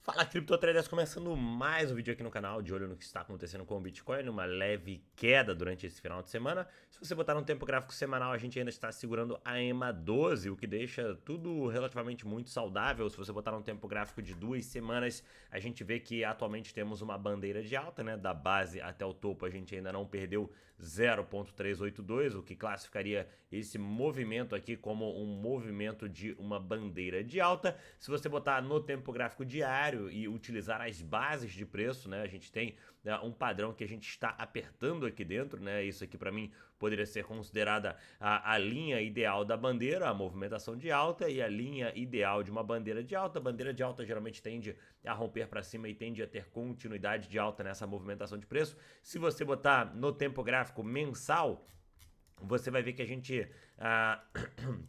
Fala, Cripto Traders, começando mais um vídeo aqui no canal, de olho no que está acontecendo com o Bitcoin, uma leve queda durante esse final de semana. Se você botar no tempo gráfico semanal, a gente ainda está segurando a EMA 12, o que deixa tudo relativamente muito saudável. Se você botar no tempo gráfico de 2 semanas, a gente vê que atualmente temos uma bandeira de alta, né? Da base até o topo a gente ainda não perdeu 0,382, o que classificaria esse movimento aqui como um movimento de uma bandeira de alta. Se você botar no tempo gráfico diário e utilizar as bases de preço, né? A gente tem um padrão que a gente está apertando aqui dentro, né? Isso aqui para mim poderia ser considerada a linha ideal da bandeira, a movimentação de alta, e a linha ideal de uma bandeira de alta. A bandeira de alta geralmente tende a romper para cima e tende a ter continuidade de alta nessa movimentação de preço. Se você botar no tempo gráfico mensal, você vai ver que a gente,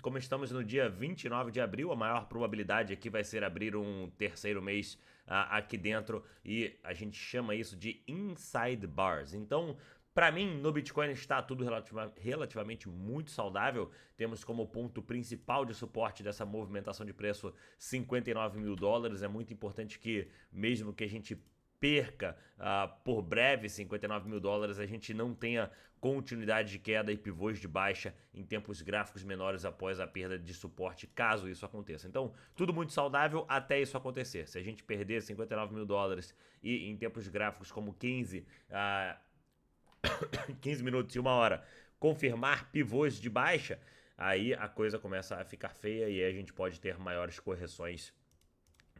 como estamos no dia 29 de abril, a maior probabilidade aqui vai ser abrir um terceiro mês aqui dentro, e a gente chama isso de inside bars. Então, para mim, no Bitcoin está tudo relativamente muito saudável. Temos como ponto principal de suporte dessa movimentação de preço 59 mil dólares. É muito importante que, mesmo que a gente perca por breve 59 mil dólares, a gente não tenha continuidade de queda e pivôs de baixa em tempos gráficos menores após a perda de suporte, caso isso aconteça. Então, tudo muito saudável até isso acontecer. Se a gente perder 59 mil dólares e em tempos gráficos como 15 minutos e 1 hora confirmar pivôs de baixa, aí a coisa começa a ficar feia e aí a gente pode ter maiores correções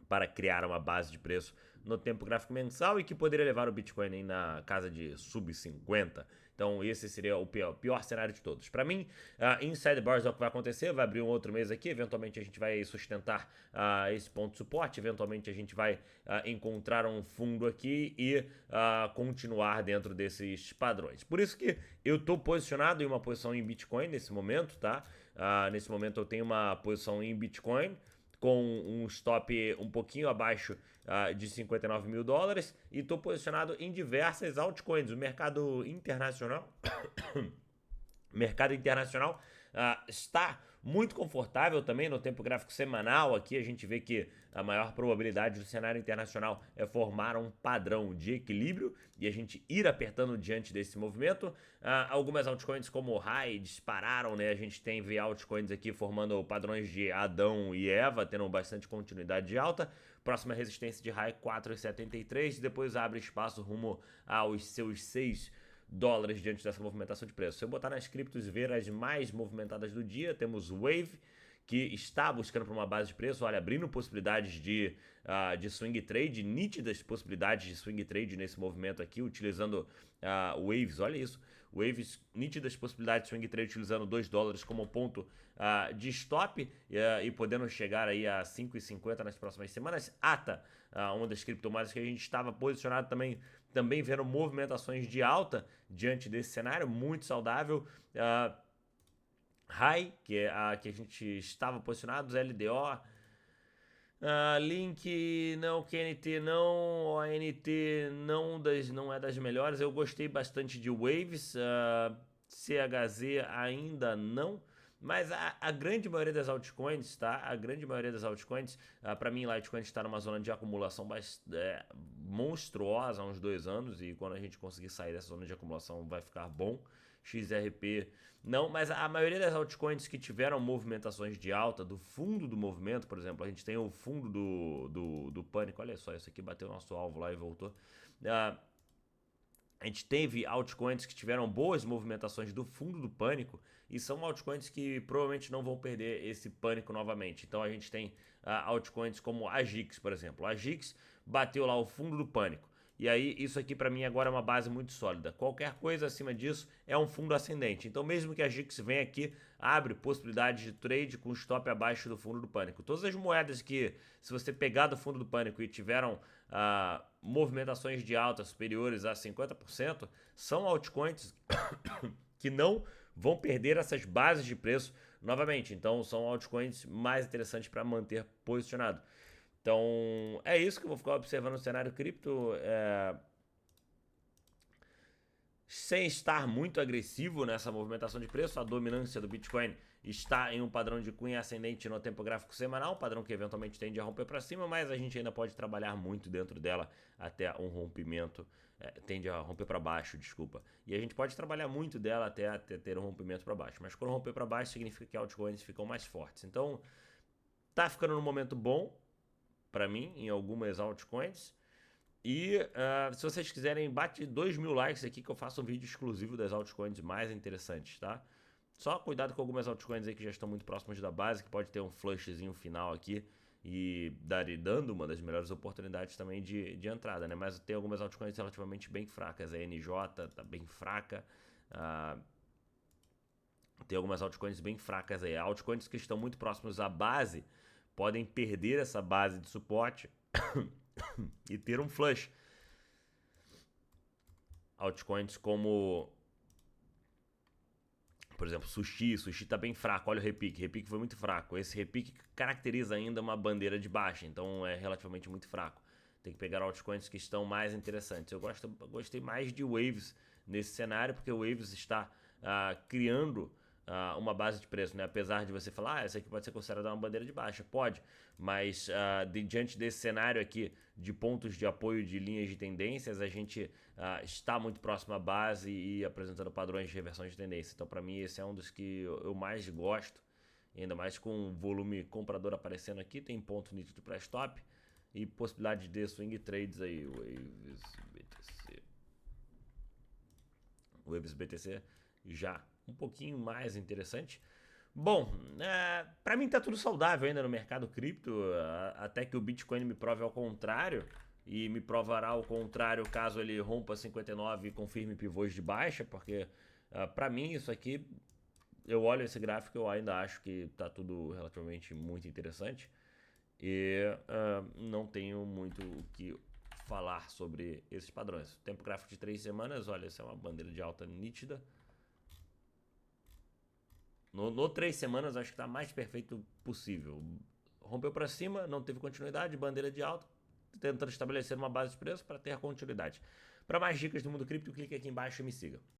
para criar uma base de preço no tempo gráfico mensal e que poderia levar o Bitcoin na casa de sub 50. Então esse seria o pior cenário de todos. Para mim, inside bars é o que vai acontecer, vai abrir um outro mês aqui, eventualmente a gente vai sustentar esse ponto de suporte, eventualmente a gente vai encontrar um fundo aqui e continuar dentro desses padrões. Por isso que eu estou posicionado em uma posição em Bitcoin nesse momento, tá? Nesse momento eu tenho uma posição em Bitcoin com um stop um pouquinho abaixo de 59 mil dólares e estou posicionado em diversas altcoins. O mercado internacional está muito confortável também no tempo gráfico semanal. Aqui a gente vê que a maior probabilidade do cenário internacional é formar um padrão de equilíbrio e a gente ir apertando diante desse movimento. Algumas altcoins como o RAI dispararam, né? A gente tem altcoins aqui formando padrões de Adão e Eva, tendo bastante continuidade de alta. Próxima resistência de RAI 4,73, depois abre espaço rumo aos seus 6 dólares diante dessa movimentação de preço. Se eu botar nas criptos e ver as mais movimentadas do dia, temos Wave, que está buscando por uma base de preço, olha, abrindo possibilidades de swing trade, nítidas possibilidades de swing trade nesse movimento aqui, utilizando Waves, olha isso, Waves, nítidas possibilidades de swing trade utilizando 2 dólares como ponto de stop e podendo chegar aí a 5,50 nas próximas semanas. ATA, uma das criptomoedas que a gente estava posicionado também vendo movimentações de alta diante desse cenário, muito saudável. RAI, que é a que a gente estava posicionados, LDO, Link não, QNT não, ONT não é das melhores. Eu gostei bastante de Waves, CHZ ainda não. Mas a grande maioria das altcoins, tá? A grande maioria das altcoins, para mim, Litecoin está numa zona de acumulação monstruosa há uns 2 anos. E quando a gente conseguir sair dessa zona de acumulação, vai ficar bom. XRP não, mas a maioria das altcoins que tiveram movimentações de alta do fundo do movimento, por exemplo, a gente tem o fundo do pânico. Olha só, isso aqui bateu nosso alvo lá e voltou. A gente teve altcoins que tiveram boas movimentações do fundo do pânico e são altcoins que provavelmente não vão perder esse pânico novamente. Então a gente tem altcoins como a GIX, por exemplo. A GIX bateu lá o fundo do pânico. E aí isso aqui para mim agora é uma base muito sólida. Qualquer coisa acima disso é um fundo ascendente. Então mesmo que a GIX venha aqui, abre possibilidades de trade com stop abaixo do fundo do pânico. Todas as moedas que, se você pegar do fundo do pânico e tiveram movimentações de alta superiores a 50%, são altcoins que não vão perder essas bases de preço novamente. Então são altcoins mais interessantes para manter posicionado. Então é isso que eu vou ficar observando no cenário cripto. Sem estar muito agressivo nessa movimentação de preço, a dominância do Bitcoin está em um padrão de cunha ascendente no tempo gráfico semanal, um padrão que eventualmente tende a romper para cima, mas a gente ainda pode trabalhar muito dentro dela até um rompimento, tende a romper para baixo, desculpa. E a gente pode trabalhar muito dela até ter um rompimento para baixo, mas quando romper para baixo significa que altcoins ficam mais fortes. Então, tá ficando num momento bom para mim em algumas altcoins. E se vocês quiserem, bate 2.000 likes aqui que eu faço um vídeo exclusivo das altcoins mais interessantes, tá? Só cuidado com algumas altcoins aí que já estão muito próximas da base, que pode ter um flushzinho final aqui e dando uma das melhores oportunidades também de entrada, né? Mas tem algumas altcoins relativamente bem fracas. A NJ tá bem fraca. Tem algumas altcoins bem fracas aí. Altcoins que estão muito próximos à base podem perder essa base de suporte e ter um flush. Altcoins como, por exemplo, Sushi tá bem fraco, olha o repique foi muito fraco. Esse repique caracteriza ainda uma bandeira de baixa, então é relativamente muito fraco. Tem que pegar altcoins que estão mais interessantes. Eu gostei mais de Waves nesse cenário, porque o Waves está criando uma base de preço, né? Apesar de você falar, essa aqui pode ser considerada uma bandeira de baixa, pode, mas diante desse cenário aqui de pontos de apoio de linhas de tendências, a gente está muito próximo à base e apresentando padrões de reversão de tendência. Então, para mim, esse é um dos que eu mais gosto, ainda mais com volume comprador aparecendo aqui, tem ponto nítido para stop e possibilidade de swing trades aí, Waves BTC já um pouquinho mais interessante. Bom, para mim tá tudo saudável ainda no mercado cripto, até que o Bitcoin me prove ao contrário, e me provará ao contrário caso ele rompa 59 e confirme pivôs de baixa, porque para mim isso aqui, eu olho esse gráfico e eu ainda acho que tá tudo relativamente muito interessante, e não tenho muito o que falar sobre esses padrões. Tempo gráfico de 3 semanas, olha, essa é uma bandeira de alta nítida. No 3 semanas, acho que está mais perfeito possível. Rompeu para cima, não teve continuidade, bandeira de alta, tentando estabelecer uma base de preço para ter continuidade. Para mais dicas do mundo cripto, clique aqui embaixo e me siga.